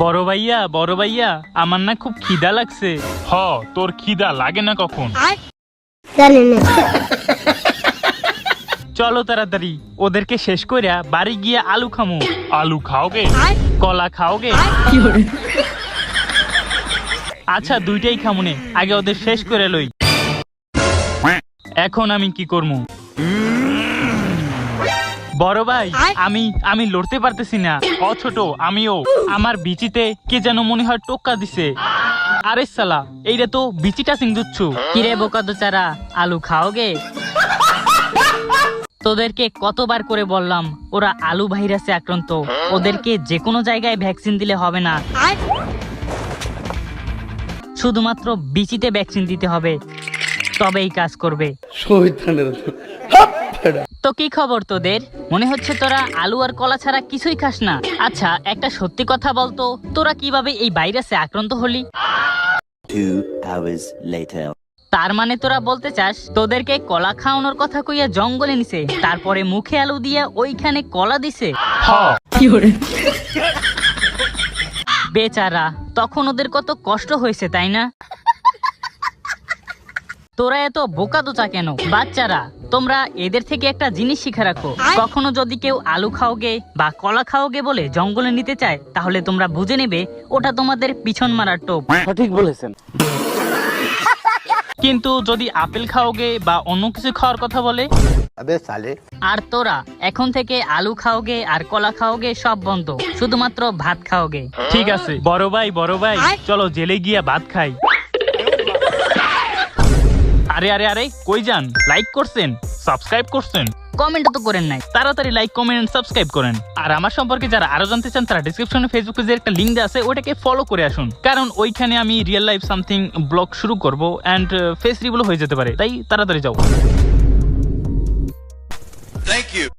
বড় ভাইয়া আমার না খুব খিদা লাগছে। হ, তোর খিদা লাগে না কখন? চলো তাড়াতাড়ি ওদেরকে শেষ কইরা বাড়ি গিয়ে আলু খামু। আলু খাওগে? কলা খাওগে? আচ্ছা দুইটাই খামুনে, আগে ওদের শেষ করে লই। এখন আমি কি করবো? বড় ভাই আমি লড়তে পারতেছি না। ও ছোট, আমিও। আমার বিচিতে কে যেন মনে হয় টোক্কা দিছে। আরে সালা, এইটা তো বিচিটা সিংদুচ্ছু। কিরে বোকা দোচারা, আলু খাওগে? তোদেরকে কতবার করে বললাম ওরা আলু ভাইরাসে আক্রান্ত, ওদেরকে যে কোনো জায়গায় ভ্যাকসিন দিলে হবে না, শুধুমাত্র বিচিতে ভ্যাকসিন দিতে হবে, তবেই কাজ করবে। তো কি খবর তোদের? মনে হচ্ছে তোরা আলু আর কলা ছাড়া কিছুই খাস না। আচ্ছা একটা সত্যি কথা বলতো, তোরা কিভাবে এই ভাইরাসে আক্রান্ত হলি? 2 hours later. তার মানে তোরা বলতে চাস তোদেরকে কলা খাওয়ানোর কথা কইয়া জঙ্গলে নিছে, তারপরে মুখে আলু দিয়া ওইখানে কলা দিছে? বেচারা, তখন ওদের কত কষ্ট হয়েছে তাই না? তোরা এত বোকা দোচা কেন? বাচ্চারা, তোমরা এদের থেকে একটা জিনিস শিখে রাখো, কখনো যদি কেউ আলু খাওগে বা কলা খাওগে বলে জঙ্গলে নিতে চায়, তাহলে তোমরা বুঝে নেবে ওটা তোমাদের পিছন মারার টোপ। সঠিক বলেছেন। কিন্তু যদি আপেল খাওগে বা অন্য কিছু খাওয়ার কথা বলে? আর তোরা এখন থেকে আলু খাওগে আর কলা খাওগে সব বন্ধ, শুধুমাত্র ভাত খাওগে। ঠিক আছে বড় ভাই, চলো জেলে গিয়া ভাত খাই। আরে আরে আরে কই যান? লাইক করছেন, সাবস্ক্রাইব করছেন? কমেন্ট তো করেন নাই। তাড়াতাড়ি লাইক কমেন্ট সাবস্ক্রাইব করেন। আর আমার সম্পর্কে যারা আরো জানতে চান তারা ডেসক্রিপশনে ফেসবুক পেজের একটা লিংক দেওয়া আছে, ওটাকে ফলো করে আসুন, কারণ ওইখানে আমি রিয়েল লাইফ সামথিং ব্লগ শুরু করব এন্ড ফেস রিভিউ হয়ে যেতে পারে, তাই তাড়াতাড়ি যাও। Thank you.